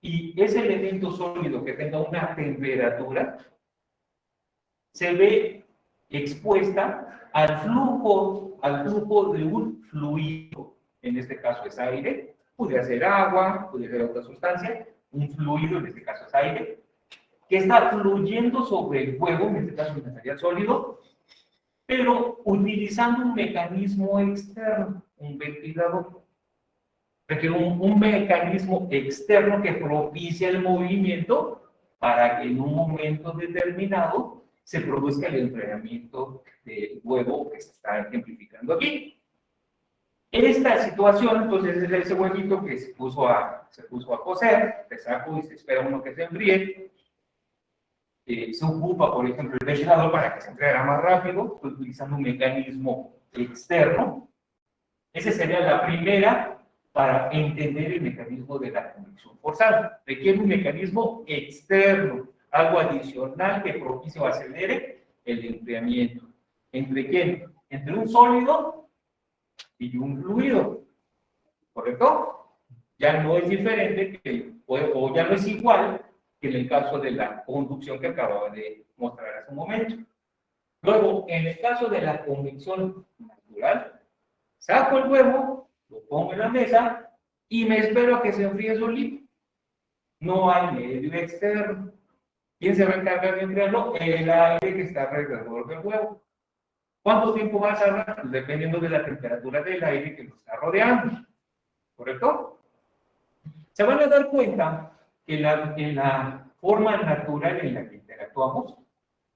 y ese elemento sólido que tenga una temperatura se ve expuesta al flujo de un fluido. En este caso es aire, puede ser agua, puede ser otra sustancia, un fluido, en este caso es aire, que está fluyendo sobre el huevo, en este caso un material sólido, pero utilizando un mecanismo externo, un ventilador. Requiere un mecanismo externo que propicia el movimiento para que en un momento determinado se produzca el enfriamiento del huevo que se está ejemplificando aquí. Esta situación, entonces, es ese huevito que se puso a cocer, se sacó y se espera uno que se enfríe. Se ocupa, por ejemplo, el ventilador para que se enfriara más rápido, utilizando un mecanismo externo. Esa sería la primera para entender el mecanismo de la convección forzada. Requiere un mecanismo externo, algo adicional que propicie o acelere el enfriamiento. ¿Entre quién? Entre un sólido y un fluido, ¿correcto? Ya no es diferente o ya no es igual que en el caso de la conducción que acababa de mostrar hace un momento. Luego, en el caso de la convección natural, saco el huevo, lo pongo en la mesa y me espero a que se enfríe solito. No hay medio externo. ¿Quién se va a encargar de enfriarlo? El aire que está alrededor del huevo. ¿Cuánto tiempo va a tardar? Dependiendo de la temperatura del aire que lo está rodeando. ¿Correcto? Se van a dar cuenta que en la forma natural en la que interactuamos,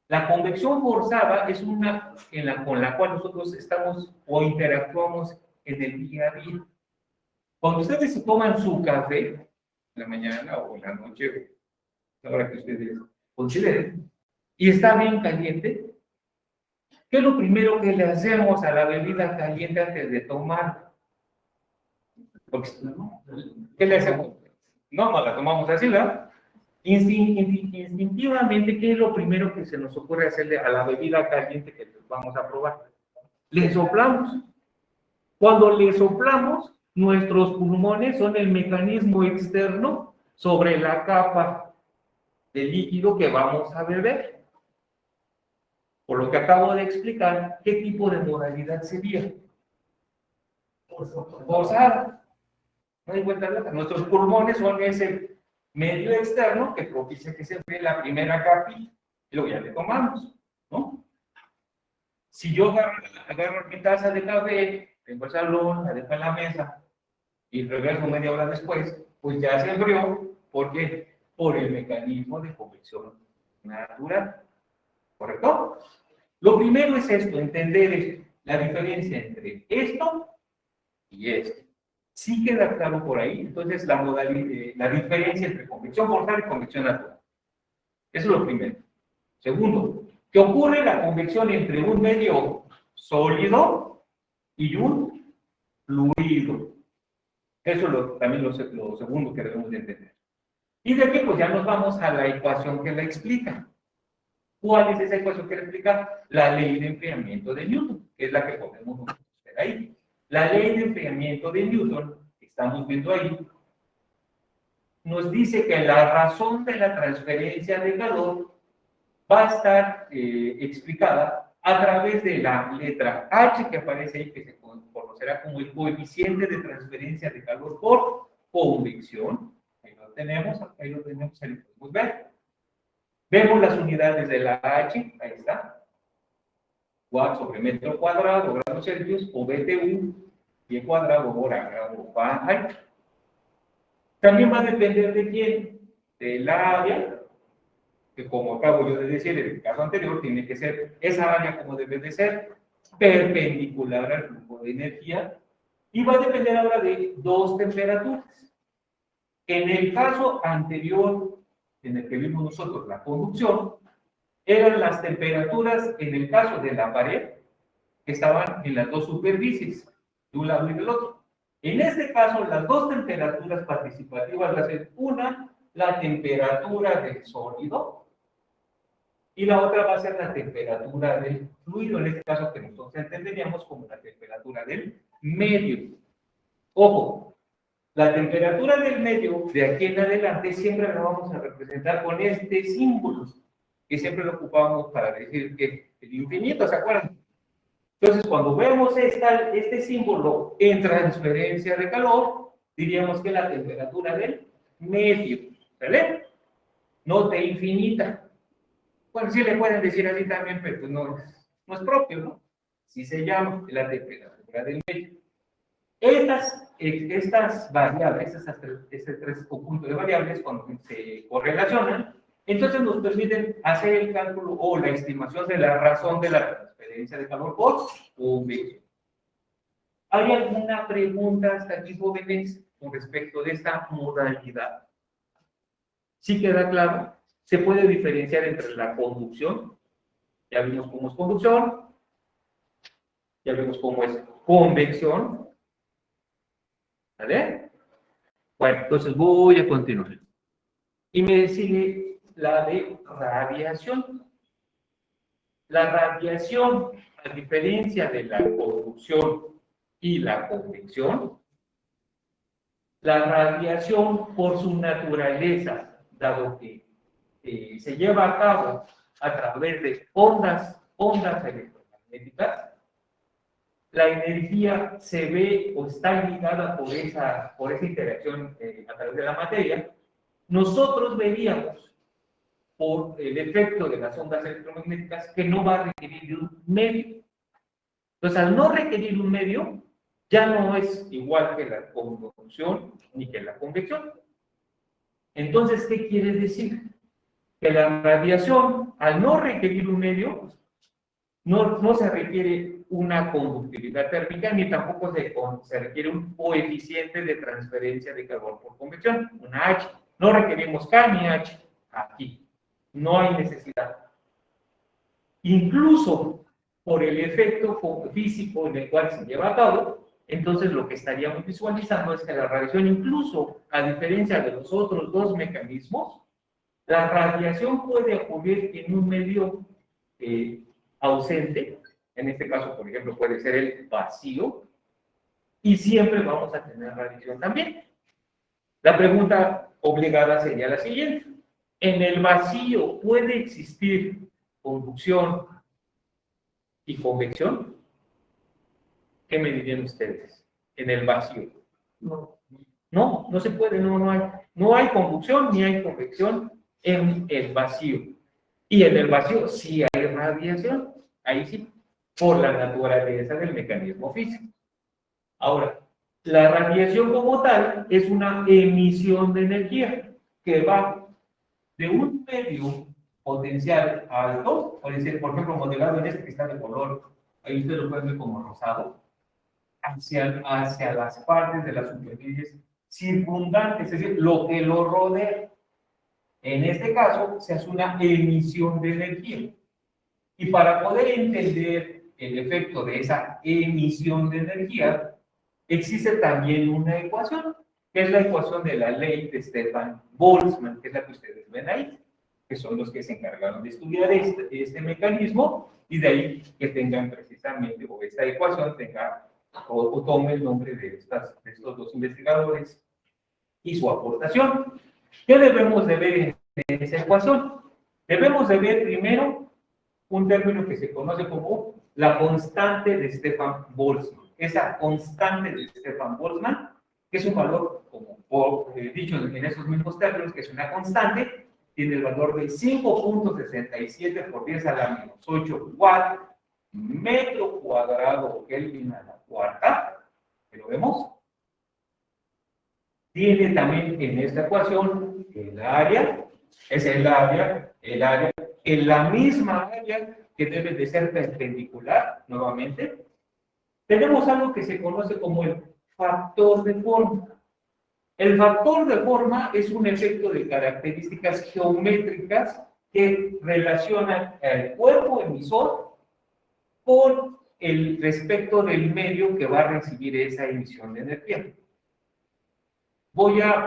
la convección forzada es una con la cual nosotros estamos o interactuamos en el día a día. Cuando ustedes se toman su café, en la mañana o en la noche, a la hora que ustedes consideren, y está bien caliente, ¿qué es lo primero que le hacemos a la bebida caliente antes de tomar? ¿Qué le hacemos? No la tomamos así, ¿verdad? Instintivamente, ¿qué es lo primero que se nos ocurre hacerle a la bebida caliente que vamos a probar? Le soplamos. Cuando le soplamos, nuestros pulmones son el mecanismo externo sobre la capa de líquido que vamos a beber. Por lo que acabo de explicar, ¿qué tipo de modalidad sería? Forzada. No hay vuelta loca. Nuestros pulmones son ese medio externo que propicia que se enfríe la primera capita y luego ya le tomamos, ¿no? Si yo agarro mi taza de café, tengo el salón, la dejo en la mesa y regreso media hora después, pues ya se enfrió. ¿Por qué? Por el mecanismo de convección natural. ¿Correcto? Lo primero es esto, entender la diferencia entre esto y esto. Sí queda claro por ahí, entonces la diferencia entre convección forzada y convección natural. Eso es lo primero. Segundo, ¿qué ocurre la convección entre un medio sólido y un fluido? Eso es también lo segundo que debemos de entender. Y de aquí pues ya nos vamos a la ecuación que la explica. ¿Cuál es esa ecuación que la explica? La ley de enfriamiento de Newton, que es la que podemos ver ahí. La ley de enfriamiento de Newton, que estamos viendo ahí, nos dice que la razón de la transferencia de calor va a estar explicada a través de la letra H que aparece ahí, que se conocerá como el coeficiente de transferencia de calor por convección. Ahí lo tenemos, ahí lo podemos ver. Vemos las unidades de la H, ahí está. Watt sobre metro cuadrado, grados Celsius, o BTU, pie cuadrado, hora, grado Fahrenheit. También va a depender de quién, del área, que como acabo yo de decir en el caso anterior, tiene que ser esa área como debe de ser, perpendicular al flujo de energía, y va a depender ahora de dos temperaturas. En el caso anterior, en el que vimos nosotros la conducción, eran las temperaturas, en el caso de la pared, que estaban en las dos superficies, de un lado y del otro. En este caso, las dos temperaturas participativas va a ser una, la temperatura del sólido, y la otra va a ser la temperatura del fluido, en este caso que nosotros entenderíamos como la temperatura del medio. Ojo, La temperatura del medio, de aquí en adelante, siempre la vamos a representar con este símbolo, que siempre lo ocupamos para decir que el infinito, ¿se acuerdan? Entonces, cuando vemos este símbolo en transferencia de calor, diríamos que la temperatura del medio, ¿vale? No de infinita. Bueno, sí le pueden decir así también, pero pues no es propio, ¿no? Sí se llama la temperatura del medio. Estas variables, este tres conjuntos de variables, cuando se correlacionan, entonces nos permiten hacer el cálculo o la estimación de la razón de la transferencia de calor por convección. ¿Hay alguna pregunta hasta aquí, jóvenes, con respecto de esta modalidad? ¿Sí queda claro? Se puede diferenciar entre la conducción, ya vimos cómo es conducción, ya vimos cómo es convección, ¿vale? Bueno, entonces voy a continuar. Y me sigue la de radiación. La radiación, a diferencia de la conducción y la convección, la radiación por su naturaleza, dado que se lleva a cabo a través de ondas electromagnéticas, la energía se ve o está ligada por esa interacción a través de la materia. Nosotros veríamos, por el efecto de las ondas electromagnéticas, que no va a requerir de un medio. Entonces, al no requerir un medio, ya no es igual que la conducción ni que la convección. Entonces, ¿qué quiere decir? Que la radiación, al no requerir un medio, no se requiere una conductividad térmica, ni tampoco se requiere un coeficiente de transferencia de calor por convección, una H. No requerimos K ni H aquí. No hay necesidad. Incluso por el efecto físico en el cual se lleva a cabo, entonces lo que estaríamos visualizando es que la radiación, incluso a diferencia de los otros dos mecanismos, la radiación puede ocurrir en un medio ausente, en este caso, por ejemplo, puede ser el vacío, y siempre vamos a tener radiación también. La pregunta obligada sería la siguiente: ¿en el vacío puede existir conducción y convección? ¿Qué me dirían ustedes? En el vacío. No se puede, no hay conducción ni hay convección en el vacío. Y en el vacío sí hay radiación, ahí sí, por la naturaleza del mecanismo físico. Ahora, la radiación como tal es una emisión de energía que va de un medio potencial alto, puede ser, por ejemplo, modelado en este que está de color, ahí usted lo puede ver como rosado, hacia las partes de las superficies circundantes, es decir, lo que lo rodea. En este caso, se hace una emisión de energía. Y para poder entender el efecto de esa emisión de energía, existe también una ecuación, que es la ecuación de la ley de Stefan Boltzmann, que es la que ustedes ven ahí, que son los que se encargaron de estudiar este mecanismo, y de ahí que tengan precisamente, o esta ecuación tenga, o tome el nombre de estos dos investigadores y su aportación. ¿Qué debemos de ver en esa ecuación? Debemos de ver primero un término que se conoce como la constante de Stefan Boltzmann. Esa constante de Stefan Boltzmann, que es un valor, como dicho en esos mismos términos, que es una constante, tiene el valor de 5.67 por 10 a la menos 8 watt metro cuadrado Kelvin a la cuarta. ¿Lo vemos? Tiene también en esta ecuación el área, es el área, en la misma área que debe de ser perpendicular, nuevamente. Tenemos algo que se conoce como el factor de forma. El factor de forma es un efecto de características geométricas que relacionan el cuerpo emisor con el respecto del medio que va a recibir esa emisión de energía. Voy a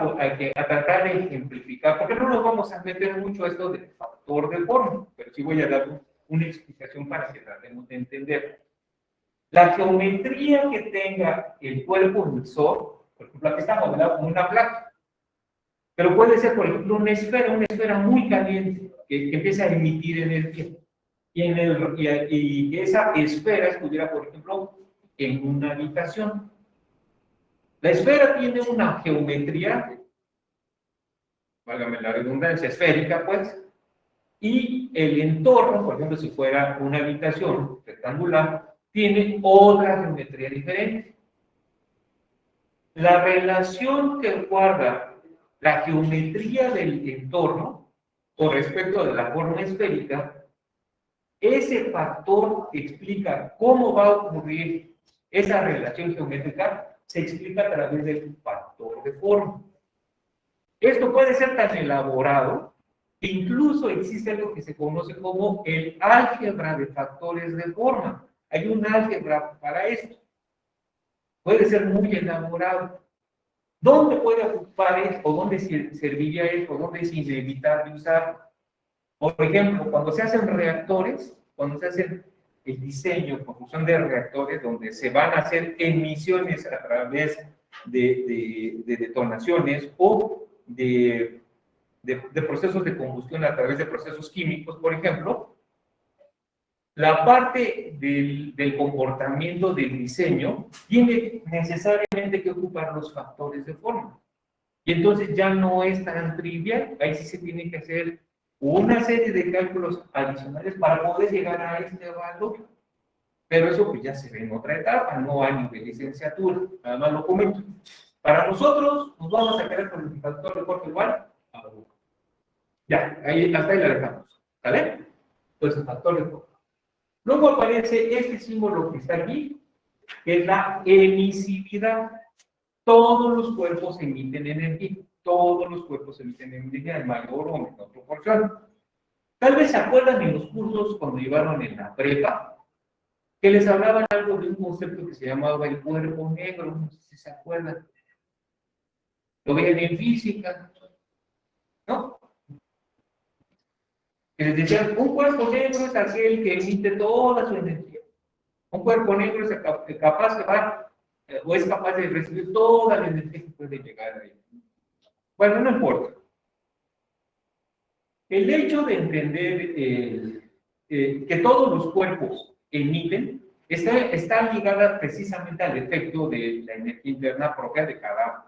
tratar de ejemplificar, porque no nos vamos a meter mucho a esto del factor de forma, pero sí voy a dar una explicación para que tratemos de entender. La geometría que tenga el cuerpo emisor Por ejemplo, aquí está modelado como una placa. Pero puede ser, por ejemplo, una esfera muy caliente que empieza a emitir energía. Y que esa esfera estuviera, por ejemplo, en una habitación. La esfera tiene una geometría, válgame la redundancia, esférica, pues, y el entorno, por ejemplo, si fuera una habitación rectangular, tiene otra geometría diferente. La relación que guarda la geometría del entorno con respecto de la forma esférica, ese factor que explica cómo va a ocurrir esa relación geométrica, se explica a través del factor de forma. Esto puede ser tan elaborado que incluso existe algo que se conoce como el álgebra de factores de forma. Hay un álgebra para esto. Puede ser muy elaborado. ¿Dónde puede ocupar esto? ¿O dónde serviría esto? ¿Dónde es inevitable usar? Por ejemplo, cuando se hacen reactores, cuando se hace el diseño, construcción de reactores, donde se van a hacer emisiones a través de detonaciones o de procesos de combustión a través de procesos químicos, por ejemplo, la parte del comportamiento del diseño tiene necesariamente que ocupar los factores de forma. Y entonces ya no es tan trivial, ahí sí se tiene que hacer una serie de cálculos adicionales para poder llegar a este valor. Pero eso pues ya se ve en otra etapa, no a nivel de licenciatura, nada más lo comento. Para nosotros nos vamos a quedar con el factor de corte igual a 1. Ya, ahí, hasta ahí la dejamos, ¿vale? Pues el factor de corte. Luego aparece este símbolo que está aquí, que es la emisividad. Todos los cuerpos emiten energía, todos los cuerpos emiten energía en mayor o menor proporción. Tal vez se acuerdan en los cursos cuando llevaron en la prepa, que les hablaban algo de un concepto que se llamaba el cuerpo negro, no sé si se acuerdan. Lo veían en física, ¿no? Que les decían, un cuerpo negro es aquel que emite toda su energía. Un cuerpo negro es capaz de o es capaz de recibir toda la energía que puede llegar a él. Bueno, no importa. El hecho de entender que todos los cuerpos emiten está ligada precisamente al efecto de la energía interna propia de cada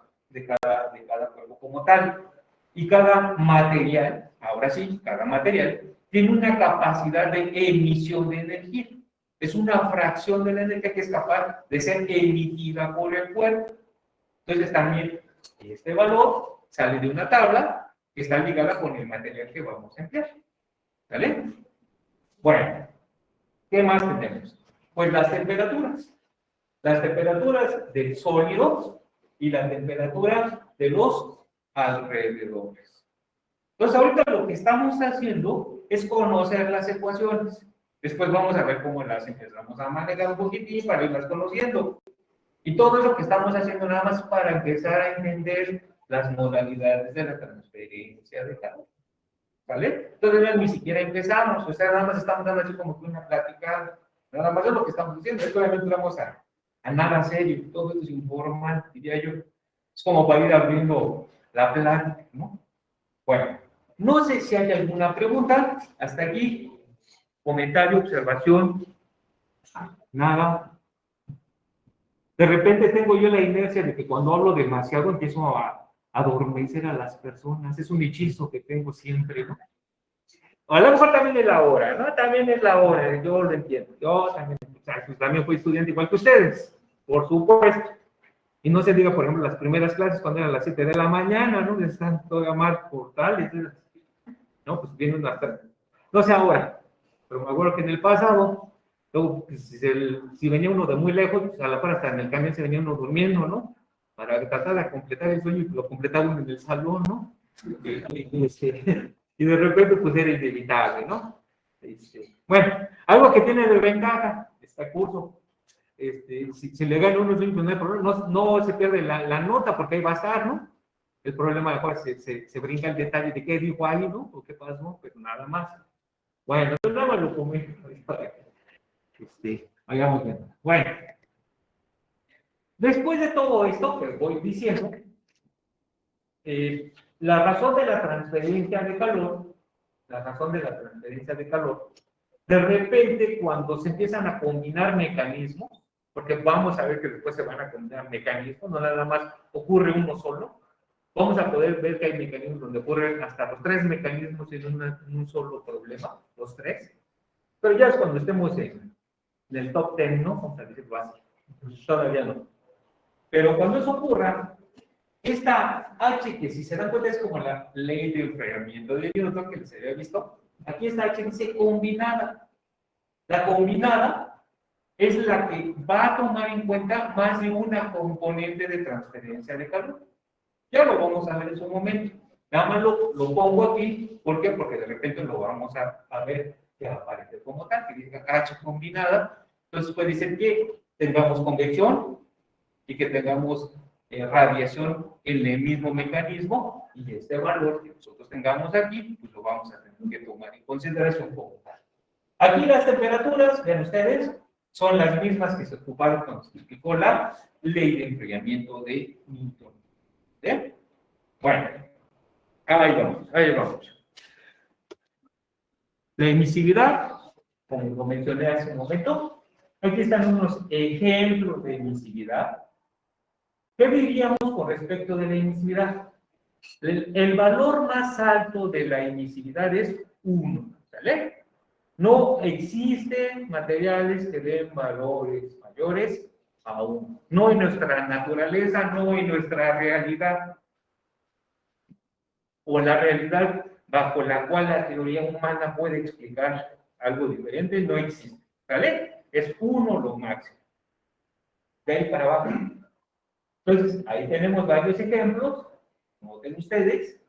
cuerpo como tal. Y cada material, ahora sí, cada material, tiene una capacidad de emisión de energía. Es una fracción de la energía que es capaz de ser emitida por el cuerpo. Entonces también este valor sale de una tabla que está ligada con el material que vamos a emplear. ¿Vale? Bueno, ¿qué más tenemos? Pues las temperaturas. Las temperaturas del sólido y la temperatura de los alrededores. Entonces, ahorita lo que estamos haciendo es conocer las ecuaciones. Después vamos a ver cómo las empezamos a manejar un poquitín para irlas conociendo. Y todo eso que estamos haciendo nada más para empezar a entender las modalidades de la transferencia de calor. ¿Vale? Entonces ni siquiera empezamos, o sea, nada más estamos dando así como que una plática, nada más es lo que estamos diciendo, es que obviamente vamos a nada serio, todo esto es informal, diría yo. Es como para ir abriendo la plática, ¿no? Bueno, no sé si hay alguna pregunta, hasta aquí, comentario, observación, nada. De repente tengo yo la inercia de que cuando hablo demasiado empiezo a adormecer a las personas. Es un hechizo que tengo siempre, ¿no? A lo mejor también es la hora, ¿no? También es la hora, yo lo entiendo. Yo también, o sea, pues también fui estudiante igual que ustedes, por supuesto. Y no se diga, por ejemplo, las primeras clases cuando eran las 7 de la mañana, ¿no? Están todavía más portales, ¿no? Pues vienen hasta, no sé ahora, pero me acuerdo que en el pasado, luego, pues, si venía uno de muy lejos, pues a la par hasta en el camión se venía uno durmiendo, ¿no? Para tratar de completar el sueño y lo completaba uno en el salón, ¿no? Y de repente, pues era inevitable, ¿no? Bueno, algo que tiene de ventaja este curso, si le gana uno, pues no hay problema, no se pierde la nota porque ahí va a estar, ¿no? El problema mejor se brinca el detalle de qué dijo ahí, ¿no? O qué pasó, pero nada más. Bueno, entonces nada más lo comento para que vayamos viendo. Bueno, Después de todo esto que voy diciendo, la razón de la transferencia de calor, de repente cuando se empiezan a combinar mecanismos, porque vamos a ver que después se van a combinar mecanismos, no nada más ocurre uno solo, vamos a poder ver que hay mecanismos donde ocurren hasta los 3 mecanismos en un solo problema, los 3, pero ya es cuando estemos en el top 10, ¿no? Vamos a decir básico, todavía no. Pero cuando eso ocurra, esta H, que si se dan cuenta es como la ley de enfriamiento de Newton que les había visto, aquí esta H dice combinada. La combinada es la que va a tomar en cuenta más de una componente de transferencia de calor. Ya lo vamos a ver en su momento. Nada más lo pongo aquí. ¿Por qué? Porque de repente lo vamos a ver que aparece como tal, que dice H combinada. Entonces puede ser que tengamos convección y que tengamos radiación en el mismo mecanismo, y este valor que nosotros tengamos aquí, pues lo vamos a tener que tomar en consideración como tal. Aquí las temperaturas, vean ustedes, son las mismas que se ocuparon cuando se explicó la ley de enfriamiento de Newton. ¿Bien? Bueno, ahí vamos, ahí vamos. La emisividad, como lo mencioné hace un momento, aquí están unos ejemplos de emisividad. ¿Qué diríamos con respecto de la emisividad? El valor más alto de la emisividad es 1, ¿sale? No existen materiales que den valores mayores a 1. No en nuestra naturaleza, no en nuestra realidad. O la realidad bajo la cual la teoría humana puede explicar algo diferente, no existe, ¿sale? Es 1 lo máximo. De ahí para abajo. Entonces, ahí tenemos varios ejemplos, noten ustedes,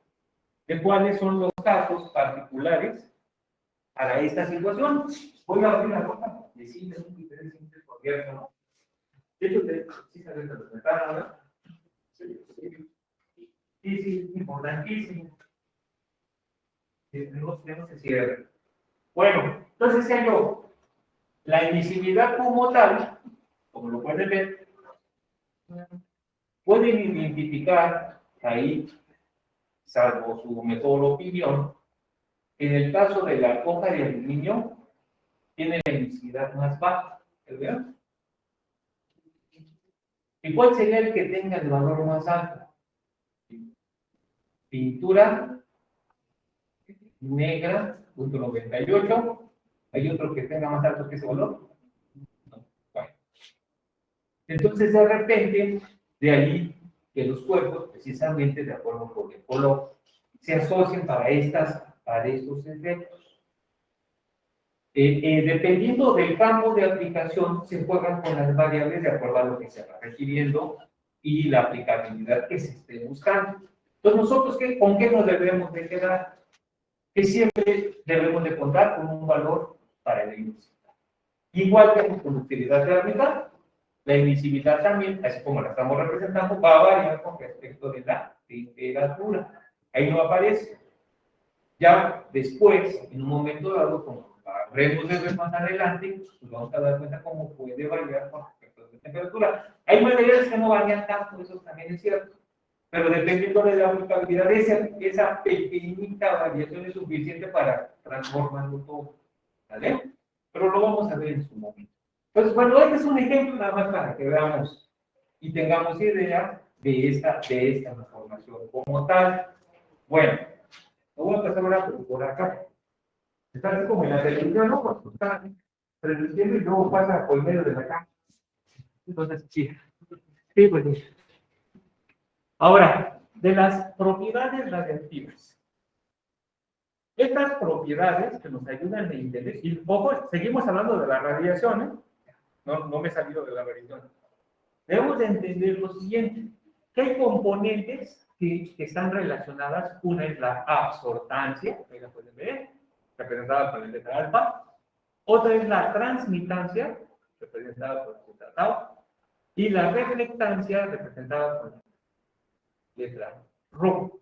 de cuáles son los casos particulares para esta situación. Voy a abrir la boca, decirles un diferente por cierto, ¿no? De hecho, sí sabes de los ventanas, ¿verdad? Sí, importantísimo. No se cierre. Bueno, entonces decía yo, la emisividad como tal, como lo pueden ver, pueden identificar ahí, salvo su mejor opinión, en el caso de la hoja de aluminio, tiene la emisividad más baja, ¿verdad? ¿Y cuál sería el que tenga el valor más alto? Pintura negra, punto 98. ¿Hay otro que tenga más alto que ese valor? No. Bueno. Entonces, de repente, de ahí que los cuerpos, precisamente de acuerdo con el color, se asocian para estos efectos. Dependiendo del campo de aplicación, se juegan con las variables de acuerdo a lo que se va requiriendo y la aplicabilidad que se esté buscando. Entonces, nosotros, ¿con qué nos debemos de quedar? Que siempre debemos de contar con un valor para la emisividad. Igual que la conductividad térmica, la emisividad también, así como la estamos representando, va a variar con respecto de la temperatura. Ahí no aparece. Ya después, en un momento dado, como habremos de ver más adelante, pues vamos a dar cuenta cómo puede variar con respecto a la temperatura. Hay materiales que no varían tanto, eso también es cierto. Pero dependiendo de la aplicabilidad, esa pequeñita variación es suficiente para transformarlo todo. ¿Vale? Pero lo vamos a ver en su momento. Entonces, bueno, este es un ejemplo nada más para que veamos y tengamos idea de esta transformación como tal. Bueno, lo voy a pasar ahora por acá. Está así como en la televisión, ¿no? Pues está transmitiendo y luego pasa por medio de la cámara. Entonces, sí. Sí, pues sí. Ahora, de las propiedades radiactivas. Estas propiedades que nos ayudan a entender, y ojo, seguimos hablando de la radiación, ¿eh? No me he salido de la radiación. Debemos de entender lo siguiente, que hay componentes que están relacionadas. Una es la absortancia, ahí la pueden ver, representada por el letra alfa. Otra es la transmitancia, representada por el letra tau. Y la reflectancia, representada por la letra rho.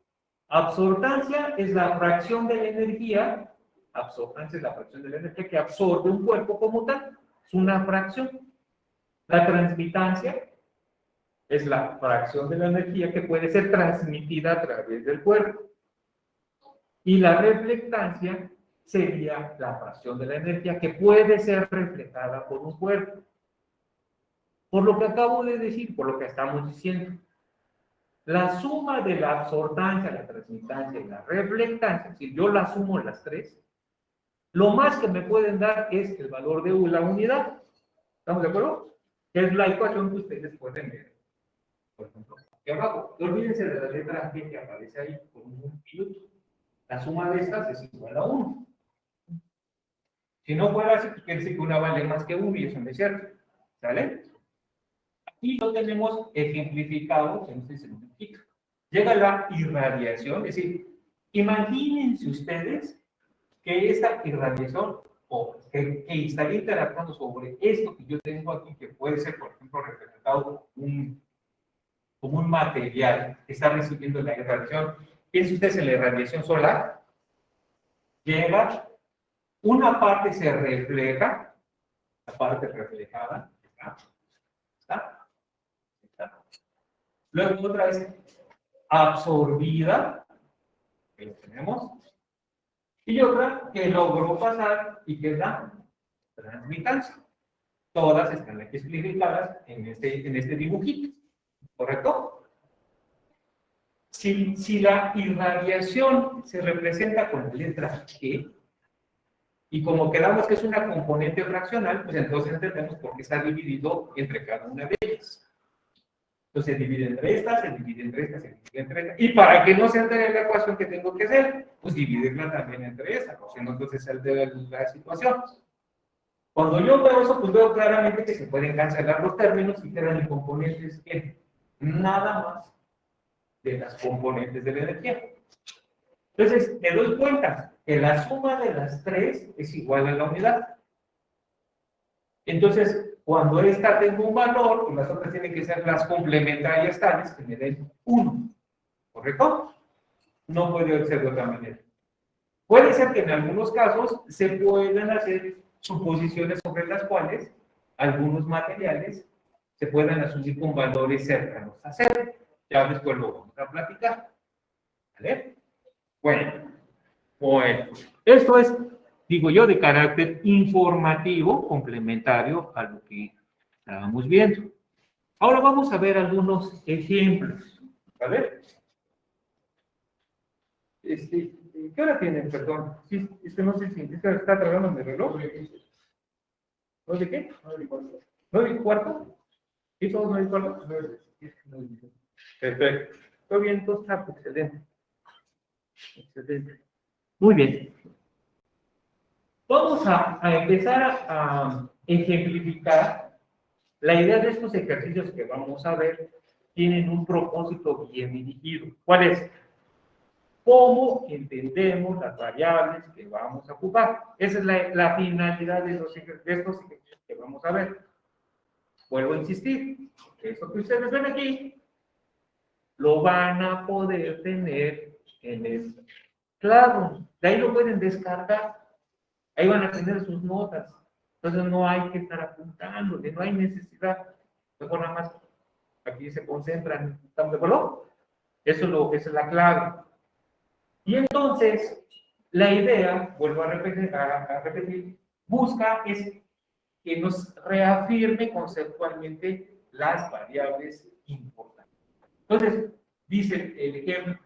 Absortancia es la fracción de la energía, absortancia es la fracción de la energía que absorbe un cuerpo como tal, es una fracción. La transmitancia es la fracción de la energía que puede ser transmitida a través del cuerpo. Y la reflectancia sería la fracción de la energía que puede ser reflejada por un cuerpo. Por lo que acabo de decir, por lo que estamos diciendo, la suma de la absorbancia, la transmitancia y la reflectancia, si yo la sumo las tres, lo más que me pueden dar es el valor de la unidad. ¿Estamos de acuerdo? Que es la ecuación que ustedes pueden ver. Por ejemplo, aquí abajo. No olvídense de la letra G que aparece ahí por un minuto. La suma de estas es igual a 1. Si no fuera así, pues quiere decir que una vale más que 1 y eso no es cierto. ¿Sale? Y lo tenemos ejemplificado en este sentido. Llega la irradiación, es decir, imagínense ustedes que esta irradiación o que estaría interactuando sobre esto que yo tengo aquí, que puede ser, por ejemplo, representado como un material que está recibiendo la irradiación. Piensen ustedes en la irradiación solar. Llega, una parte se refleja, la parte reflejada, está. Luego otra vez absorbida, que lo tenemos, y otra que logró pasar y que es la transmitancia. Todas están aquí explicadas en este dibujito, ¿correcto? Si la irradiación se representa con la letra G, y como quedamos que es una componente fraccional, pues entonces entendemos por qué está dividido entre cada una de ellas. Entonces se divide entre estas, se divide entre estas, se divide entre estas. Y para que no se altere la ecuación que tengo que hacer, pues dividirla también entre estas, o sea, entonces se altera la situación. Cuando yo veo eso, pues veo claramente que se pueden cancelar los términos y quedan en componentes que nada más de las componentes de la energía. Entonces, me doy cuenta que la suma de las tres es igual a la unidad. Entonces, cuando esta tengo un valor, y las otras tienen que ser las complementarias tales que me den 1. ¿Correcto? No puede ser de otra manera. Puede ser que en algunos casos se puedan hacer suposiciones sobre las cuales algunos materiales se puedan asumir con valores cercanos a 0. Ya después lo vamos a platicar. ¿Vale? Bueno, esto es, digo yo, de carácter informativo, complementario a lo que estábamos viendo. Ahora vamos a ver algunos ejemplos. ¿Vale? ¿Qué hora tienen? Perdón. Sí, no sé si está trabajando mi reloj. ¿9 qué? 9:15. ¿9:15? ¿Sí, todos 9:15? Perfecto. Todo bien, todo está excelente. Excelente. Muy bien. Vamos a empezar a ejemplificar. La idea de estos ejercicios que vamos a ver tienen un propósito bien dirigido. ¿Cuál es? ¿Cómo entendemos las variables que vamos a ocupar? Esa es la finalidad de estos ejercicios que vamos a ver. Vuelvo a insistir, esto que ustedes ven aquí, lo van a poder tener en el claro, de ahí lo pueden descargar, ahí van a tener sus notas, entonces no hay que estar apuntándole, no hay necesidad, mejor nada más aquí se concentran, ¿estamos de acuerdo? Esa es la clave. Y entonces, la idea, vuelvo a repetir, busca es que nos reafirme conceptualmente las variables importantes. Entonces, dice el ejemplo,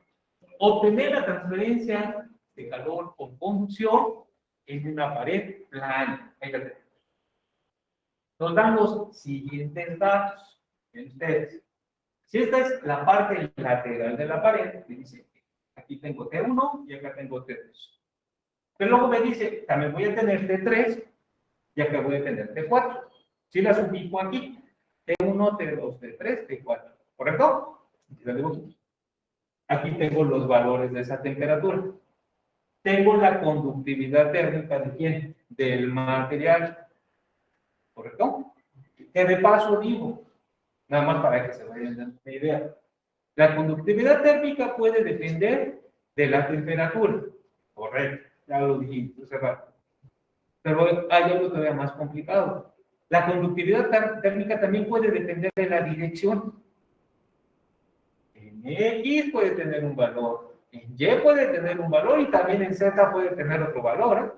obtener la transferencia de calor con conducción en una pared plana. Nos dan los siguientes datos en ustedes. Si esta es la parte lateral de la pared, me dice, aquí tengo T1 y acá tengo T2. Pero luego me dice, también voy a tener T3 y acá voy a tener T4. Si las ubico aquí, T1, T2, T3, T4. ¿Correcto? Aquí tengo los valores de esa temperatura. Tengo la conductividad térmica de quién? Del material. ¿Correcto? Que de paso digo, nada más para que se vayan dando una idea. La conductividad térmica puede depender de la temperatura. Correcto, ya lo dijimos hace rato. Pero hay algo todavía más complicado. La conductividad térmica también puede depender de la dirección. en X puede tener un valor, en Y puede tener un valor y también en Z puede tener otro valor, ¿eh?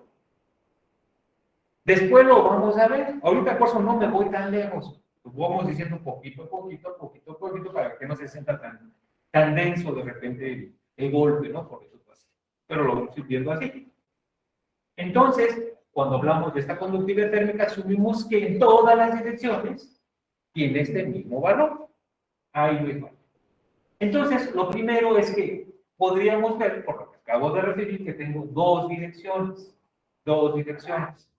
Después lo vamos a ver. Ahorita por eso no me voy tan lejos. Lo vamos diciendo poquito a poquito, para que no se sienta tan denso de repente el golpe, ¿no? Por eso pasa. Pero lo vamos viendo así. Entonces, cuando hablamos de esta conductividad térmica, asumimos que en todas las direcciones tiene este mismo valor. Ahí lo igual. Entonces, lo primero es que podríamos ver, por lo que acabo de referir, que tengo dos direcciones. Dos direcciones.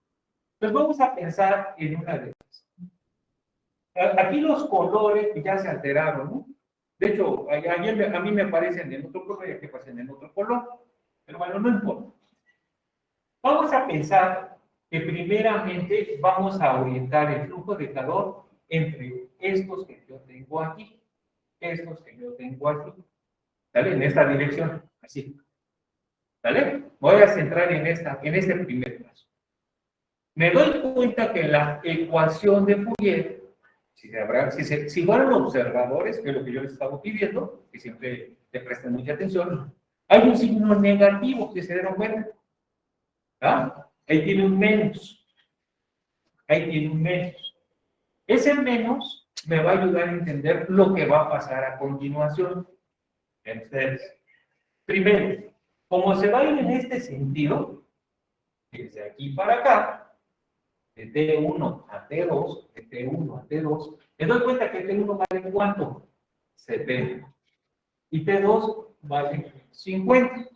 Pues vamos a pensar en una de ellas. Aquí los colores ya se alteraron, ¿no? De hecho, a mí me aparecen en otro color y aquí aparecen en otro color. Pero bueno, no importa. Vamos a pensar que primeramente vamos a orientar el flujo de calor entre estos que yo tengo aquí, estos que yo tengo aquí. ¿Sale? En esta dirección, así. ¿Sale? Voy a centrar en este primer caso. Me doy cuenta que la ecuación de Fourier, si fueran observadores, que es lo que yo les estaba pidiendo, que siempre te presten mucha atención, hay un signo negativo que se dieron cuenta. ¿Ah? Ahí tiene un menos. Ahí tiene un menos. Ese menos me va a ayudar a entender lo que va a pasar a continuación. Entonces, primero, como se va a ir en este sentido, desde aquí para acá, de T1 a T2, de T1 a T2, me doy cuenta que T1 vale ¿cuánto? 70. Y T2 vale 50.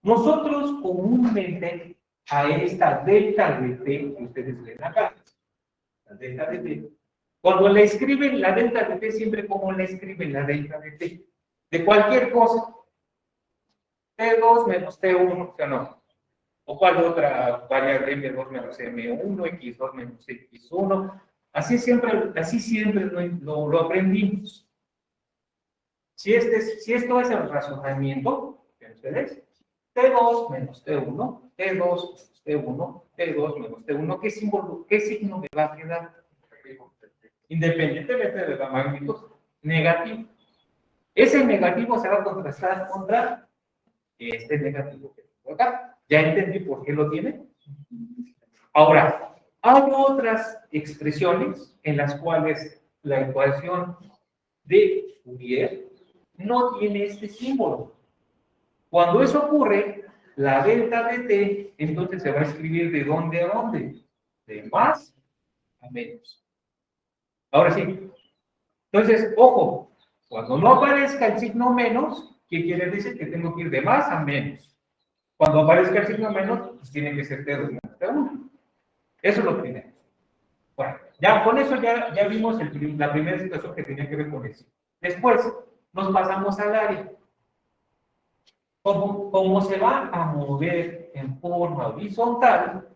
Nosotros comúnmente a esta delta de T, que ustedes ven acá, la delta de T, cuando le escriben la delta de T, siempre como le escriben la delta de T, de cualquier cosa, T2 menos T1, o no. ¿O cuál otra variable M2 menos M1, X2 menos X1? Así siempre lo aprendimos. Si esto es el razonamiento, ¿ustedes? T2 menos T1, T2 menos T1, T2 menos T1, ¿qué signo me va a quedar? Independientemente de la magnitud, negativo. Ese negativo se va a contrastar contra este negativo que tengo acá. ¿Ya entendí por qué lo tiene? Ahora, hay otras expresiones en las cuales la ecuación de Fourier no tiene este símbolo. Cuando eso ocurre, la delta de t, entonces se va a escribir de dónde a dónde, de más a menos. Ahora sí. Entonces, ojo, cuando no aparezca el signo menos, ¿qué quiere decir? Que tengo que ir de más a menos. Cuando aparezca el signo menos, pues tiene que ser T2 menos T1. Eso es lo primero. Bueno, ya con eso ya vimos la primera situación que tenía que ver con eso. Después, nos pasamos al área. Como se va a mover en forma horizontal,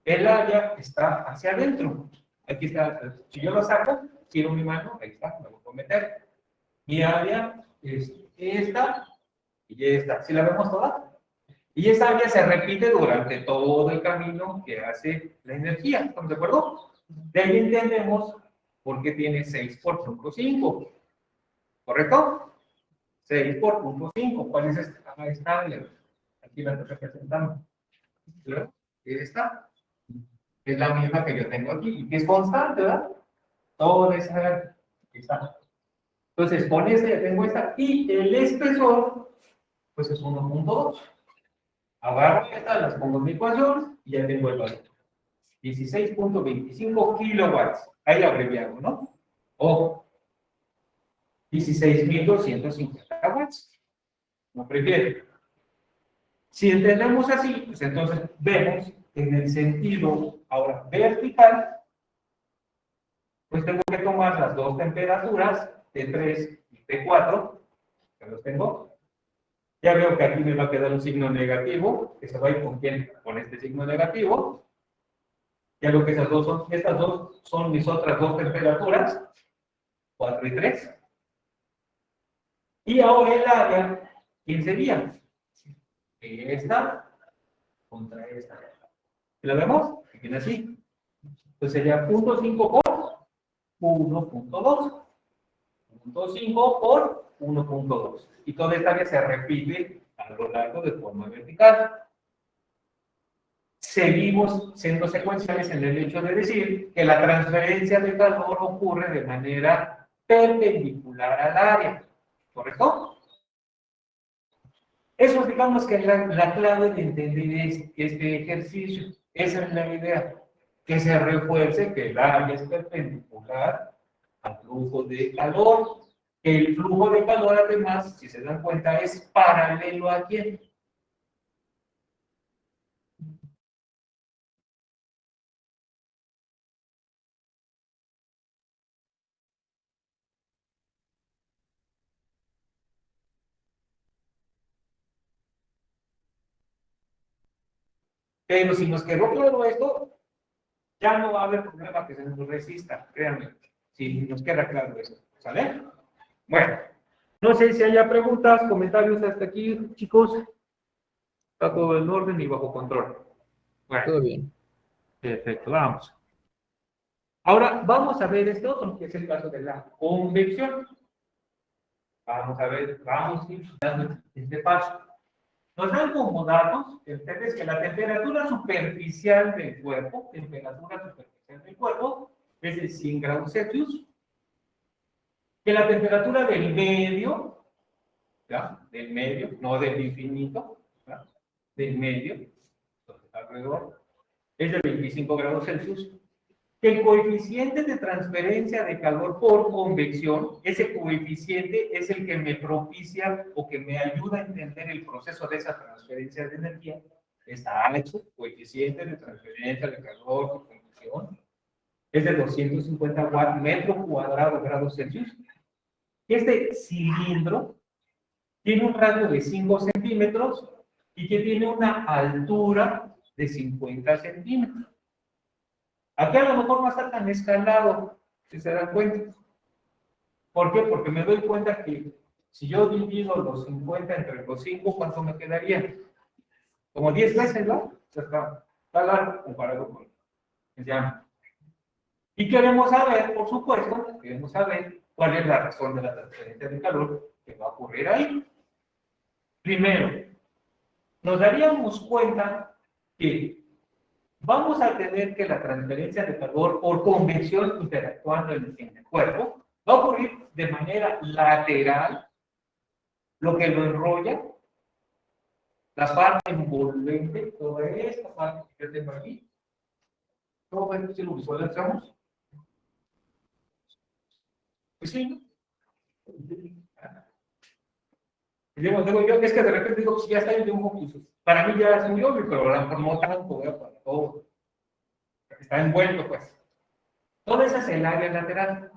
el área está hacia adentro. Aquí está, si yo lo saco, tiro mi mano, ahí está, me voy a meter. Mi área es esta y esta. ¿Sí la vemos toda? Y esa área se repite durante todo el camino que hace la energía. ¿Estamos de acuerdo? De ahí entendemos por qué tiene 6 por punto 5. ¿Correcto? 6 por punto 5. ¿Cuál es esta? Ahí está. Aquí la estoy representando. ¿Verdad? Esta es la misma que yo tengo aquí y que es constante, ¿verdad? Toda esa está. Entonces, con esta ya tengo esta. Y el espesor, pues es 1.2. Agarro estas, las pongo en mi ecuación y ya tengo el valor. 16.25 kilowatts. Ahí abreviado, ¿no? O 16.250 watts. No prefiero. Si entendemos así, pues entonces vemos en el sentido ahora vertical, pues tengo que tomar las dos temperaturas, T3 y T4, que los tengo. Ya veo que aquí me va a quedar un signo negativo, que se va a ir con quién, con este signo negativo. Ya veo que estas dos son mis otras dos temperaturas, 4 y 3. Y ahora el área, ¿quién sería? Esta contra esta. ¿La vemos? Aquí así. Entonces sería 0.5 por 1.2. 0.5 por 1.2. Y toda esta área se repite a lo largo de forma vertical. Seguimos siendo secuenciales en el hecho de decir que la transferencia de calor ocurre de manera perpendicular al área, ¿correcto? Eso digamos que es la clave de entender este ejercicio. Esa es la idea, que se refuerce que el área es perpendicular al flujo de calor. El flujo de calor, además, si se dan cuenta, es paralelo a quién. Pero si nos quedó claro esto, ya no va a haber problema que se nos resista, créanme, si nos queda claro eso, ¿sale? Bueno, no sé si haya preguntas, comentarios hasta aquí, chicos. Está todo en orden y bajo control. Bueno, Todo bien. perfecto, vamos. Ahora vamos a ver este otro, que es el caso de la convección. Vamos a ver, vamos a ir dando este paso. Nos dan como datos, ustedes, que la temperatura superficial del cuerpo, es de 100 grados Celsius, que la temperatura del medio, ¿ya? Del medio, no del infinito, ¿ya? Del medio, entonces alrededor, es de 25 grados Celsius, que el coeficiente de transferencia de calor por convección, ese coeficiente es el que me propicia o que me ayuda a entender el proceso de esa transferencia de energía. Está H, coeficiente de transferencia de calor por convección, es de 250 watts metro cuadrado grados Celsius. Este cilindro tiene un radio de 5 centímetros y que tiene una altura de 50 centímetros. Aquí a lo mejor no está tan escalado, si se dan cuenta. ¿Por qué? Porque me doy cuenta que si yo divido los 50 entre los 5, ¿cuánto me quedaría? Como 10 veces, ¿no? O sea, está largo comparado con el diámetro. Y queremos saber, por supuesto, queremos saber cuál es la razón de la transferencia de calor que va a ocurrir ahí. Primero, nos daríamos cuenta que vamos a tener que la transferencia de calor por convección interactuando en el cuerpo va a ocurrir de manera lateral, lo que lo enrolla, la parte envolvente, toda esta parte que yo tengo aquí, todo esto si lo visualizamos, pues sí, ¿no? Digo yo, es que de repente digo, si ya está el dibujo, pues, para mí ya es muy obvio, pero a lo mejor no tanto, para todo, está envuelto, pues. Toda esa es el área lateral.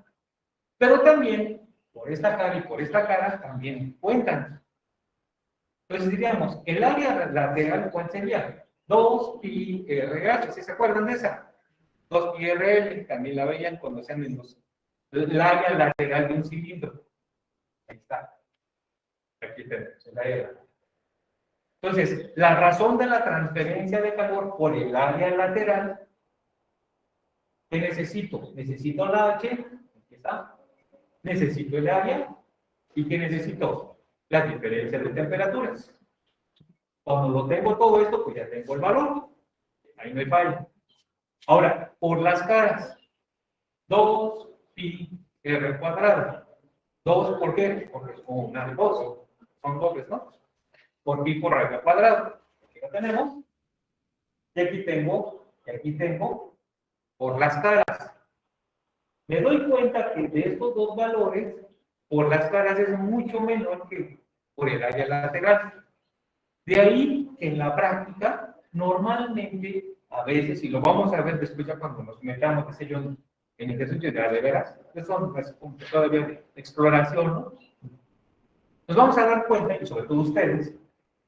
Pero también, por esta cara y por esta cara, también cuentan. Entonces diríamos, el área lateral, ¿cuál sería? 2pi RH, ¿sí se acuerdan de esa? 2pi RL, también la veían cuando sean en el área lateral de un cilindro. Ahí está. Aquí tenemos el área lateral. Entonces, la razón de la transferencia de calor por el área lateral, ¿qué necesito? Necesito la H, aquí está. Necesito el área, ¿y qué necesito? La diferencia de temperaturas. Cuando lo tengo todo esto, pues ya tengo el valor. Ahí no hay falla. Ahora, por las caras. 2pi r cuadrado. 2, ¿por qué? Porque es como una de 2. Son dobles, ¿no? Por pi por radio cuadrado. Aquí lo tenemos. Y aquí tengo por las caras. Me doy cuenta que de estos dos valores, por las caras es mucho menor que por el área lateral. De ahí que en la práctica, normalmente, a veces, y lo vamos a ver después ya cuando nos metamos, qué sé yo, en ejercicios de veras, que son pues, todavía de exploración, ¿no? Nos vamos a dar cuenta, y sobre todo ustedes,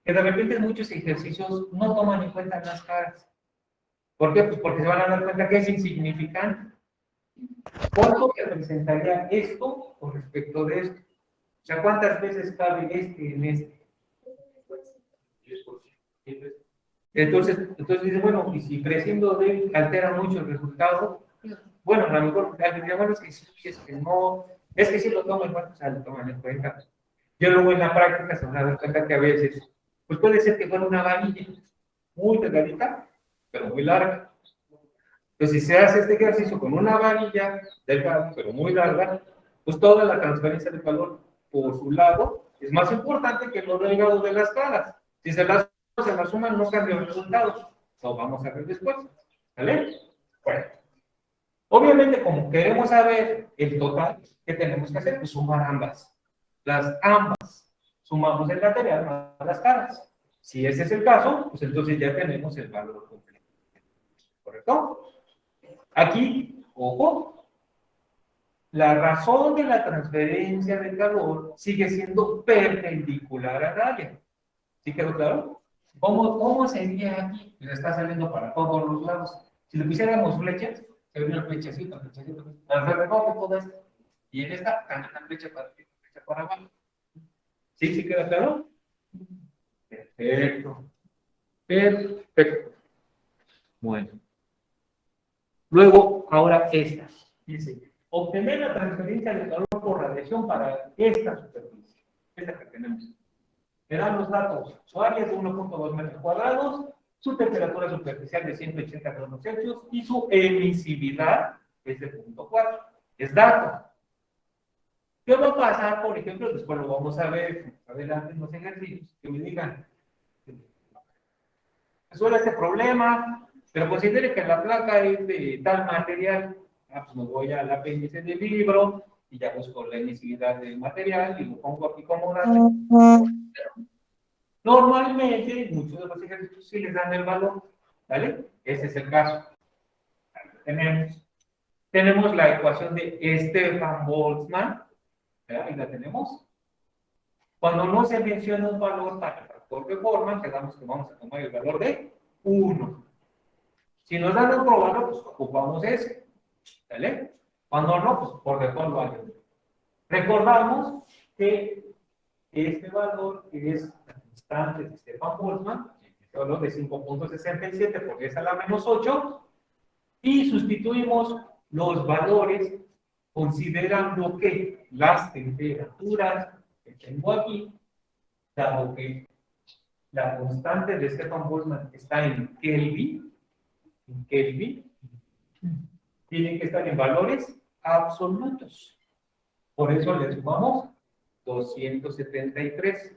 que de repente muchos ejercicios no toman en cuenta las caras. ¿Por qué? Pues porque se van a dar cuenta que es insignificante. ¿Cuánto representaría esto con respecto de esto? O sea, ¿cuántas veces cabe este en este? Entonces dice, bueno, y si prescindo de altera mucho el resultado, bueno, a lo mejor alguien diría, bueno, es que sí, es que no, Es que si lo toman en cuenta, o sea, lo toman en cuenta. Yo luego en la práctica se van a dar cuenta que a veces, pues puede ser que fuera una varilla muy delgadita, pero muy larga. Entonces, si se hace este ejercicio con una varilla delgada, pero muy larga, pues toda la transferencia de calor por su lado es más importante que los delgados de las caras. Si se las suman, no cambia el resultado. Lo vamos a ver después. ¿Vale? Bueno, obviamente, como queremos saber el total, ¿qué tenemos que hacer? Pues sumar ambas. Las ambas. Sumamos el lateral más las caras. Si ese es el caso, pues entonces ya tenemos el valor completo. ¿Correcto? Aquí, ojo, la razón de la transferencia de calor sigue siendo perpendicular al área. ¿Sí quedó claro? ¿Cómo sería aquí? Pues está saliendo para todos los lados. Si le pusiéramos flechas, se vería flechacito, flechacito, alrededor de todo esto. Y en esta, también una flecha para arriba, flecha para abajo. ¿Sí? ¿Sí queda claro? Perfecto. Perfecto. Bueno. Luego, ahora esta. Dice, obtener la transferencia de calor por radiación para esta superficie. Esta que tenemos. Me dan los datos. Su área es de 1.2 metros cuadrados, su temperatura superficial de 180 grados Celsius y su emisividad es de 0.4. Es dato. ¿Qué va a pasar, por ejemplo? Después lo vamos a ver adelante en los ejercicios. Que me digan, resuelve este problema, pero considere que la placa es de tal material. Pues me voy al apéndice del libro y ya busco la emisividad del material y lo pongo aquí como dato. Normalmente, muchos de los ejercicios sí les dan el valor, ¿vale? Ese es el caso. Tenemos la ecuación de Stefan-Boltzmann, ahí la tenemos. Cuando no se menciona un valor para el factor de forma, quedamos que vamos a tomar el valor de 1. Si nos dan otro valor, pues ocupamos ese, ¿vale? Cuando no, pues por default lo hay. Recordamos que este valor es la constante de Stefan-Boltzmann, el valor de 5.67 porque es a la menos 8, y sustituimos los valores considerando que las temperaturas que tengo aquí, dado que la constante de Stefan-Boltzmann está en Kelvin, tienen que estar en valores absolutos. Por eso le sumamos 273.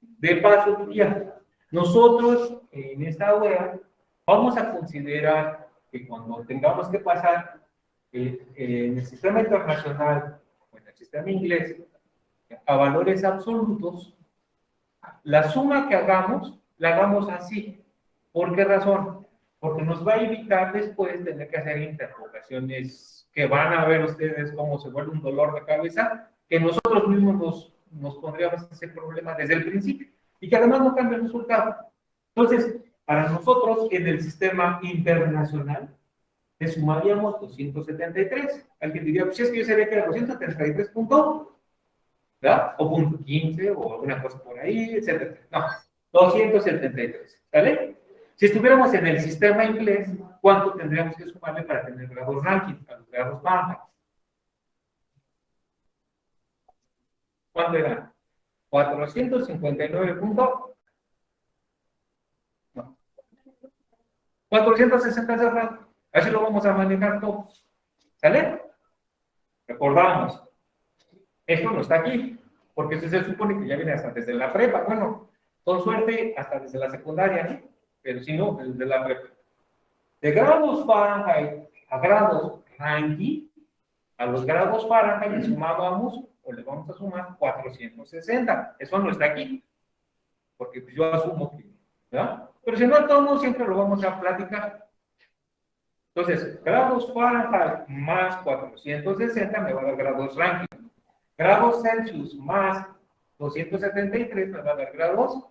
De paso, ya, nosotros en esta OEA vamos a considerar que cuando tengamos que pasar en el sistema internacional o en el sistema inglés a valores absolutos, la suma que hagamos, la hagamos así. ¿Por qué razón? Porque nos va a evitar después tener que hacer interrogaciones que van a ver ustedes cómo se vuelve un dolor de cabeza, que nosotros mismos nos pondríamos ese problema desde el principio y que además no cambia el resultado. Entonces, para nosotros en el sistema internacional, le sumaríamos 273. Alguien diría, pues es que yo sabía que era 273 punto, ¿verdad? O punto 15 o alguna cosa por ahí, etcétera. No, 273, ¿vale? Si estuviéramos en el sistema inglés, ¿cuánto tendríamos que sumarle para tener grados ranking, para los grados Fahrenheit? ¿Cuánto era? 459 punto. No. 460 cerrados. Así lo vamos a manejar todos. ¿Sale? Recordamos. Esto no está aquí, porque eso se supone que ya viene hasta desde la prepa. Bueno, con suerte hasta desde la secundaria, ¿no? Pero si no, desde la prepa. De grados Fahrenheit a grados Rankine, a los grados Fahrenheit le sumábamos, o le vamos a sumar 460. Eso no está aquí, porque pues yo asumo que, ¿verdad? Pero si no, todos siempre lo vamos a platicar. Entonces, grados Fahrenheit más 460 me va a dar grados Rankine. Grados Celsius más 273 me va a dar grados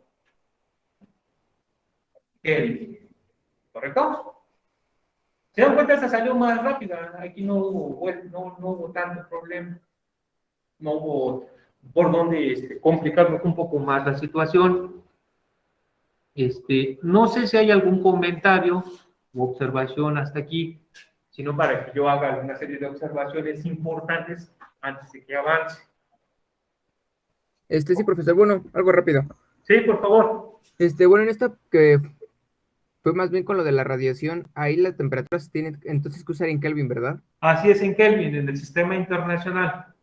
Kelvin. ¿Correcto? ¿Se dan cuenta? Esta salió más rápida. Aquí no hubo tanto problema. No hubo por donde complicarnos un poco más la situación. No sé si hay algún comentario u observación hasta aquí, sino para que yo haga una serie de observaciones importantes antes de que avance. Sí, profesor, bueno, algo rápido. Sí, por favor. Bueno, en esta que fue más bien con lo de la radiación, ahí la temperatura se tiene entonces que usar en Kelvin, ¿verdad? Así es en Kelvin, en el sistema internacional.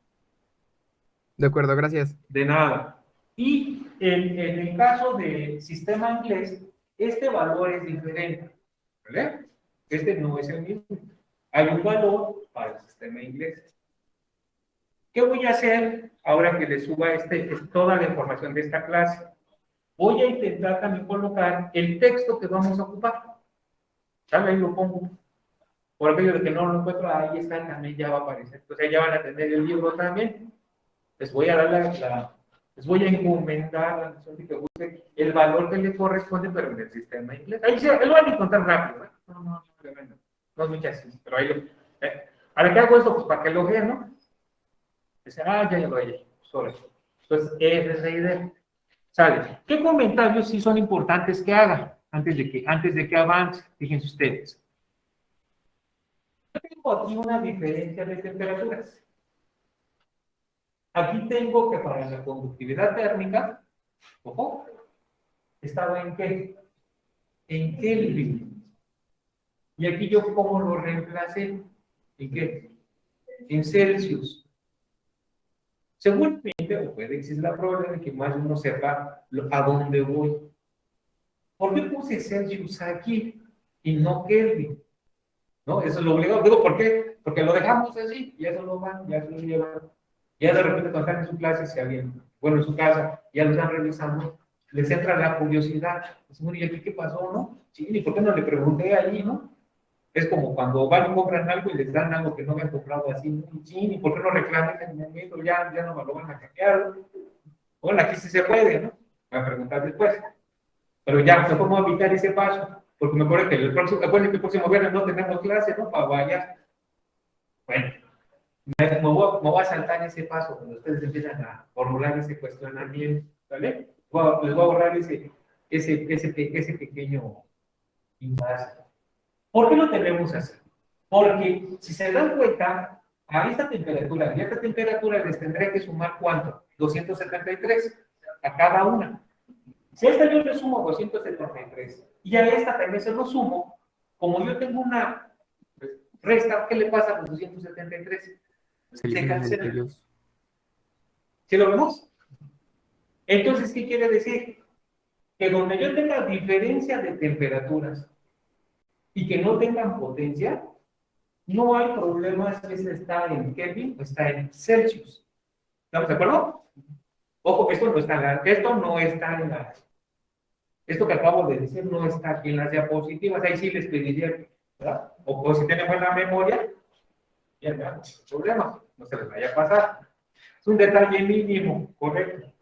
De acuerdo, gracias. De nada. Y en el caso del sistema inglés, este valor es diferente. ¿Vale? Este no es el mismo. Hay un valor para el sistema inglés. ¿Qué voy a hacer ahora que le suba toda la información de esta clase? Voy a intentar también colocar el texto que vamos a ocupar. ¿Sale? Ahí lo pongo. Por aquello de que no lo encuentro, ahí está, también ya va a aparecer. Entonces ya van a tener el libro también. Les voy a dar les voy a encomendar la noción de que busque el valor que le corresponde, pero en el sistema inglés. Ahí sí, lo van a encontrar rápido, ¿eh? No es mucha ciencia, pero ahí lo. ¿Ahora qué hago esto? Pues para que lo vean, ¿no? Dice, ya lo hay. Sobre eso. Entonces, esa es la idea. ¿Sale? ¿Qué comentarios sí son importantes que haga antes de que avance? Fíjense ustedes. Yo tengo aquí una diferencia de temperaturas. Aquí tengo que para la conductividad térmica, ojo, estaba en qué? En Kelvin. Y aquí yo cómo lo reemplacé. ¿En qué? En Celsius. Seguramente, o puede existir la probabilidad de que más de uno sepa a dónde voy. ¿Por qué puse Celsius aquí y no Kelvin? ¿No? Eso es lo obligado. Digo, ¿por qué? Porque lo dejamos así, y eso lo van, ya se lo llevan. Ya de repente cuando están en su clase, si alguien, bueno, en su casa, ya lo están revisando, les entra la curiosidad. Dicen, bueno, ¿y aquí qué pasó, no? Sí, ¿y por qué no le pregunté ahí, no? Es como cuando van y compran algo y les dan algo que no habían comprado así, ¿no? Sí, ¿y por qué no reclaman en el momento? Ya no me lo van a cambiar. Bueno, aquí sí se puede, ¿no? Voy a preguntar después. Pero ya, no podemos evitar ese paso, porque me acuerdo que el próximo viernes no tenemos clase, ¿no? Para vaya. Bueno, me voy a saltar ese paso cuando ustedes empiezan a formular ese cuestionamiento, ¿vale? Les voy a borrar ese pequeño impasse. ¿Por qué lo tenemos así? Porque si se dan cuenta, a esta temperatura y a esta temperatura les tendré que sumar ¿cuánto? 273 a cada una. Si a esta yo le sumo 273 y a esta también se lo sumo, como yo tengo una resta, ¿qué le pasa a los 273? Se Se eliminan entre cancelan. ellos. ¿Sí lo vemos? Entonces, ¿qué quiere decir? Que donde yo tenga diferencia de temperaturas y que no tengan potencia, no hay problema si se está en Kelvin o está en Celsius. ¿Estamos de acuerdo? Ojo, esto no está en la. Esto que acabo de decir no está aquí en las diapositivas. Ahí sí les pediría, ¿verdad? O si tienen buena memoria, ya no hay problema, no se les vaya a pasar. Es un detalle mínimo, correcto.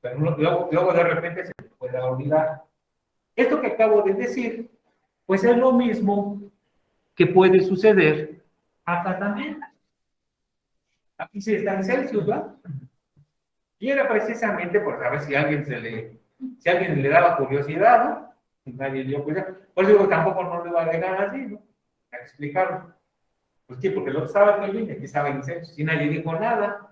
Pero luego de repente se les puede olvidar. Esto que acabo de decir, pues es lo mismo que puede suceder acá también. Aquí sí está en Celsius, ¿verdad? Y era precisamente por saber si a alguien le daba curiosidad, ¿no? Y nadie dio curiosidad. Por eso digo, tampoco no le va a dejar así, ¿no? A explicarlo. Pues sí, porque lo que estaba en el línea, aquí estaba en Celsius, y nadie dijo nada.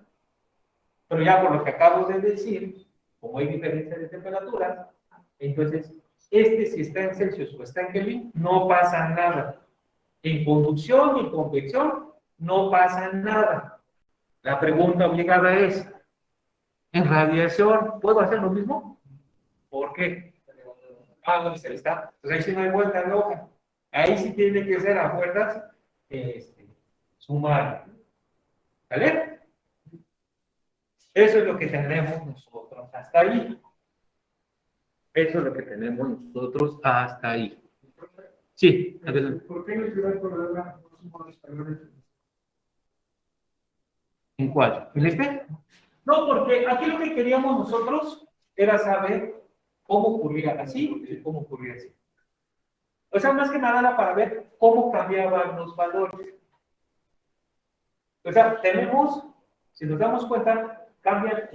Pero ya por lo que acabo de decir, como hay diferencia de temperatura, entonces, si está en Celsius o está en Kelvin, no pasa nada. En conducción y en convección, no pasa nada. La pregunta obligada es, ¿en radiación puedo hacer lo mismo? ¿Por qué? No se está. Entonces ahí sí no hay vuelta de hoja. Ahí sí tiene que ser a fuerzas sumar. ¿Vale? Eso es lo que tenemos nosotros hasta ahí. Eso es lo que tenemos nosotros hasta ahí. Sí, adelante. ¿Por qué no ciudad problema los españoles? ¿En cuál? ¿En este? No, porque aquí lo que queríamos nosotros era saber cómo ocurría así y cómo ocurría así. O sea, más que nada era para ver cómo cambiaban los valores. O sea, si nos damos cuenta, cambian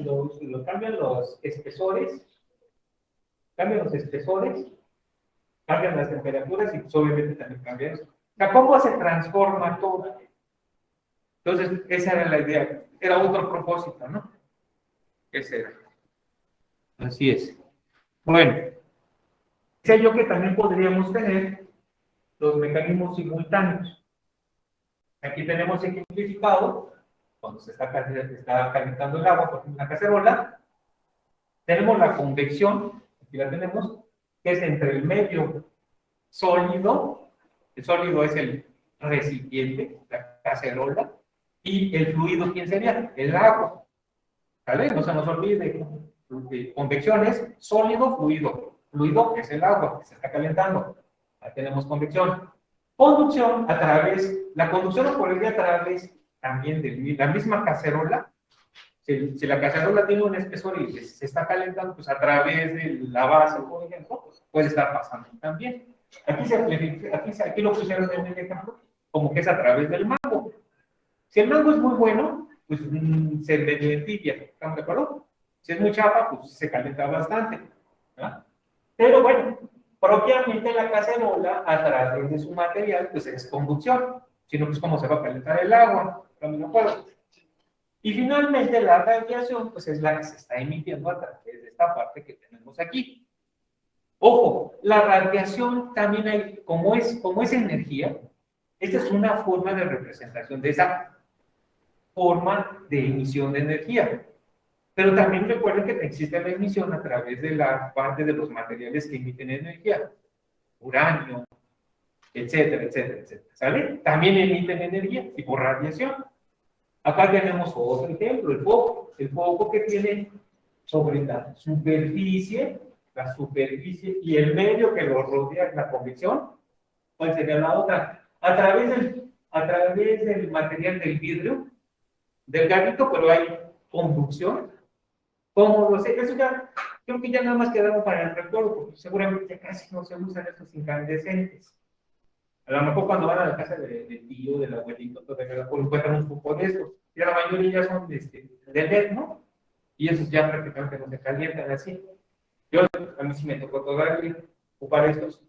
los espesores, cambian las temperaturas y pues, obviamente también cambia eso. O sea, ¿cómo se transforma todo? Entonces, esa era la idea. era otro propósito, ¿no? Ese era. Así es. Bueno, decía yo que también podríamos tener los mecanismos simultáneos. Aquí tenemos ejemplificado, cuando se está calentando el agua, por ejemplo, en una cacerola, tenemos la convección, aquí la tenemos, que es entre el medio sólido, el sólido es el recipiente, la cacerola, y el fluido, ¿quién sería? El agua. ¿Vale? No se nos olvide, convección es sólido, fluido. Fluido es el agua que se está calentando. Ahí tenemos convección. Conducción a través, la conducción ocurriría a través también de la misma cacerola. Si la cacerola tiene un espesor y se está calentando, pues a través de la base, por ejemplo, puede estar pasando también. Aquí lo pusieron en el ejemplo como que es a través del mango. Si el mango es muy bueno, pues se medio entibia, ¿estamos de acuerdo? Si es muy chafa, pues se calienta bastante. ¿Ah? Pero bueno, propiamente la cacerola, a través de su material, pues es conducción. Si no, pues cómo se va a calentar el agua, ¿estamos de acuerdo? Y finalmente la radiación, pues es la que se está emitiendo a través de esta parte que tenemos aquí. Ojo, la radiación también hay, como es energía, esta es una forma de representación de esa forma de emisión de energía. Pero también recuerden que existe la emisión a través de la parte de los materiales que emiten energía, uranio, etcétera, etcétera, etcétera. ¿Sale? También emiten energía, tipo radiación. Acá tenemos otro ejemplo, el foco que tiene sobre la superficie y el medio que lo rodea, la convección. ¿Cuál sería la otra? A través del material del vidrio, delgadito, pero hay conducción. ¿Cómo lo sé? Eso ya, creo que ya nada más quedamos para el recuerdo, porque seguramente casi no se usan estos incandescentes. A lo mejor cuando van a la casa del tío, del abuelito, todavía encuentran un poco de estos. Y la mayoría ya son de LED, ¿no? Y esos ya prácticamente no se calientan así. A mí sí me tocó todavía ocupar estos.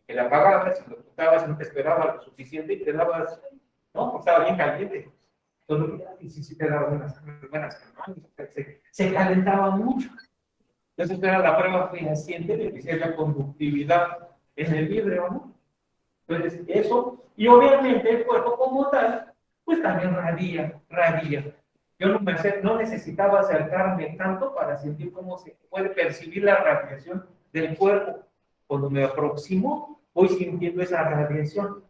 Que la apagabas, si lo tocabas, no te esperaba lo suficiente y te dabas, ¿no? Porque estaba bien caliente. Y sí te daba buenas se calentaba mucho. Entonces era la prueba fehaciente de que si había conductividad en el vidrio, ¿no? Entonces, eso, y obviamente el cuerpo como tal, pues también radia. Yo no necesitaba acercarme tanto para sentir cómo se puede percibir la radiación del cuerpo. Cuando me aproximo, voy sintiendo esa radiación.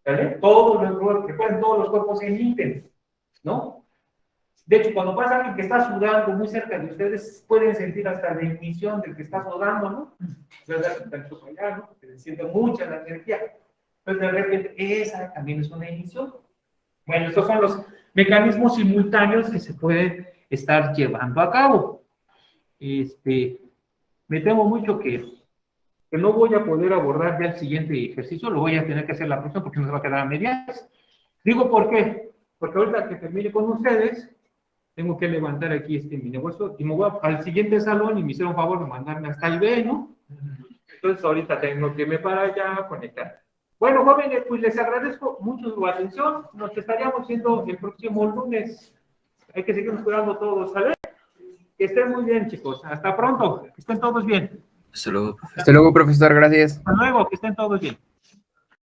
¿Vale? Todos los cuerpos se emiten, ¿no? De hecho, cuando pasa alguien que está sudando muy cerca de ustedes, pueden sentir hasta la emisión del que está sudando, ¿no? ¿Verdad? Allá, ¿no? Se siente mucha la energía. Entonces, de repente, esa también es una emisión. Bueno, estos son los mecanismos simultáneos que se pueden estar llevando a cabo. Me temo mucho que no voy a poder abordar ya el siguiente ejercicio, lo voy a tener que hacer la próxima porque nos va a quedar a medias. Digo, ¿por qué? Porque ahorita que termine con ustedes, tengo que levantar aquí mi negocio y me voy al siguiente salón y me hicieron favor de mandarme hasta el B, ¿no? Entonces ahorita tengo que irme para allá a conectar. Bueno, jóvenes, pues les agradezco mucho su atención. Nos estaríamos viendo el próximo lunes. Hay que seguirnos cuidando todos, ¿sale? Que estén muy bien, chicos. Hasta pronto. Que estén todos bien. Hasta luego, profesor. Gracias. Hasta luego. Que estén todos bien.